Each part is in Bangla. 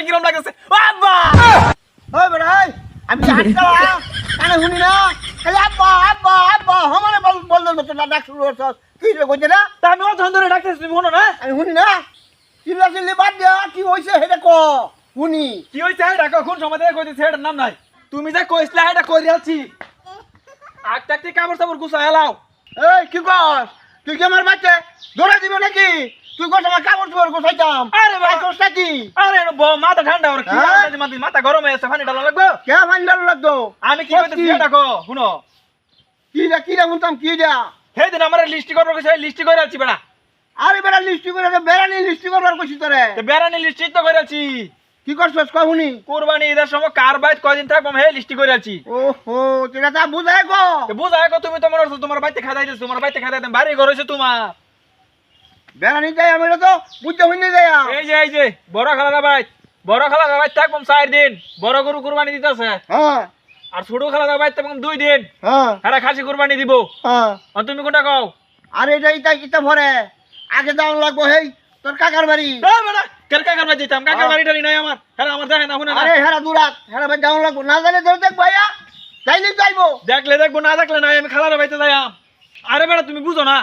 কিরম লাগছে আব্বা ওই বেড়াই আমি হাঁটতাম কানে শুনি না খালি আব্বা আব্বা আব্বা আমারে বললেন তো না ডাক শুরু করছ কি রে কইছে না তা আমি অত ধরে ডাকতেছি তুমি শোনো না আমি শুনি না চিল্লা চিল্লি বাদ দিয়া কি হইছে হেডে ক শুনি কি হইছে এটা কোন সময় থেকে কইতেছে এটার নাম নাই তুমি যা কইছলা এটা কই আছি আগ থাকতে কাপড় সাপড় গুছায় লাও এই কি কস তুই কি আমার বাচ্চা ধরে দিবে নাকি তুই কস আমার কাপড় চোপড় গোছাইতাম আরে বাবা। কস নাকি আরে মাথা ঠান্ডা ওর কি হ্যাঁ? মাথা গরম হয়ে আছে পানি ডালা লাগবে কে ফাইনাল লাগতো আমি কি কইতেছি এটা কো শুনো কি রে শুনতাম কি যা হে দিন আমার লিস্টি করবো কইছে লিস্টি করে আছি বেড়া আরে বেড়া লিস্টি করে বেড়ানি লিস্টি করবার কইছি তোরে তো বেড়ানি লিস্টি তো করে আছি কি করছস কই শুনি কুরবানি ঈদের সময় কার বাইত কয়দিন থাকবো হে লিস্টি করে আছি ওহো তুই তা বুঝাই গো তো বুঝায় কো তুমি তো মনে হচ্ছে তোমার বাইতে খাই দিতেছ তোমার বাইতে খাই দিতেন বাড়ি ঘর হইছে তোমার বেড়ানি যাই আমি তো বুঝতে হইনি যাই এই যে বড় খালার বাইত থাকবো 4 দিন বড় গরু কুরবানি দিতেছে হ্যাঁ আর ছোট খালার বাইত থাকবো 2 দিন হ্যাঁ হ্যাঁ খাসি কুরবানি দিব হ্যাঁ আর তুমি কোনটা কও আর এটা ইটা ভরে আগে দাম লাগবো হেই তোর কাকার বাড়ি এ বেটা কাকার বাড়ি যেতাম কাকার বাড়ি টাড়ি নাই আমার হ্যাঁ আমার দেখে না শুনে না আরে হেরা দুরাত হেরা ভাই দাম লাগবো না জানে তোর দেখ ভাইয়া যাইলে যাইবো দেখলে দেখবো না দেখলে নাই আমি খালার বাড়িতে যাইম আরে বেটা তুমি বুঝো না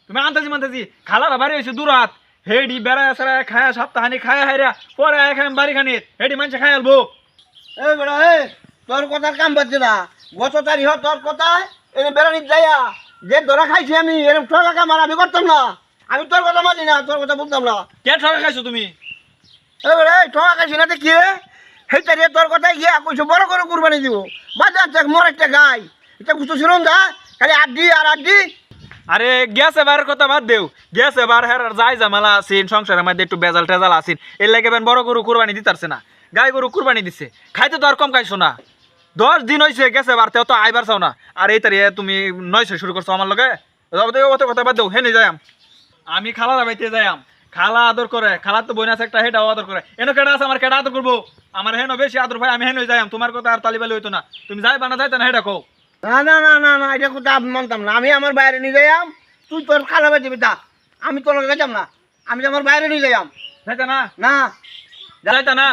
তুমি আনতাছি খালার বাড়ি হইছে দুরাত হেডি বেড়া সারা খায়া সপ্তাহানি খায়া হাইরা পরে আয় খাম বাড়ি খানিত হেডি মানুষ খাই আলবো এই বেড়া এই তোর কথার কাম পাচ্ছে না গত তারিখ তোর কথা এনে বেড়ানি যাইয়া যে ধরা খাইছি আমি এরকম ঠকা কাম আর আমি করতাম না আমি তোর কথা মানি না তোর কথা বলতাম না কে ঠকা খাইছো তুমি এই বেড়া এই ঠকা খাইছি না তো কি রে সেই তারিখে তোর কথাই গিয়া কইছো বড় করে কুরবানি দিব বাজার দেখ মোর একটা গাই এটা বুঝতে ছিল না খালি আড্ডি আর আড্ডি আরে গ্যাস এবার কথা বাদ দেও গ্যাস এবার হেরার যাই জামালা আছেন সংসারের মধ্যে একটু বেজাল টেজাল আছেন এর লাগে বড় গরু কুরবানি দিতারছে না গাই গরু কুরবানি দিছে খাইতে তো আর কম খাইছো না 10 দিন হয়েছে গেছে এবার তো আইবার চাও না আর এই তারিখে তুমি 900 শুরু করছো আমার লগে অত কথা বাদ দেও হেনে যাইম আমি খালার বাইতে যাইম খালা আদর করে খালা তো বইনা আছে একটা হেটাও আদর করে এনো কেডা আছে আমার কেডা আদর করবো আমার হেনো বেশি আদর ভাই আমি হেনে যাইম তোমার কথা আর তালিবালি হইতো না তুমি যাইবা না যাইতা না হেটা কও না না না না না এটা কথা আমি মানতাম না আমি আমার বাইরে নিয়ে যাইয়াম তুই তোর খালা বাই দিবি তা আমি তোর লগে যাম না আমি আমার বাইরে নিয়ে যাইয়াম যাইতা না না যাইতা না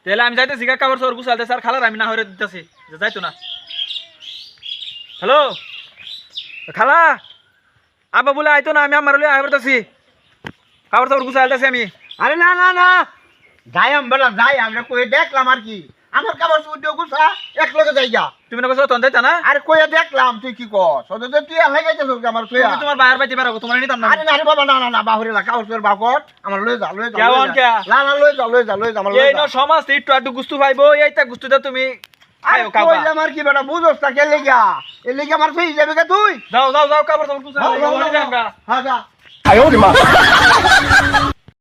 তাহলে আমি যাইতেছি কাপড় চোর গুছালতে স্যার খালার আমি না হয়ে দিতেছি যাইতো না হ্যালো খালা আব্বা বলে আইতো না আমি আমার লই আইবতাছি কাপড় চোর গুছালতেছি আমি আরে না না না যাইয়াম বেলা যাই আমরা কই দেখলাম আর কি আমার কাপড় চুপ দিয়ে গুছা এক লগে যাইয়া তুমি না কইছো তখন যাইতা না আরে কইয়া দেখলাম তুই কি কস সদতে তুই আলাই গাইতেছ আমার কইয়া তুমি তোমার বাইরে বাইতে পারো তোমার নিতাম না আরে না রে বাবা না না না বাহুরে না কাপড় চুপ বাকট আমার লই যা কেমন কে? না না লই যা আমার লই এই যা ন সমাজ একটু একটু গুস্তু পাইবো এইটা গুস্তুটা তুমি আরে খাও কাবা কইলাম আর কি বেটা বুঝছস না কে লেগা এ লেগা আমার ফেই যাবে কে তুই যাও কাপড় চোর গুছাও হ্যাঁ যা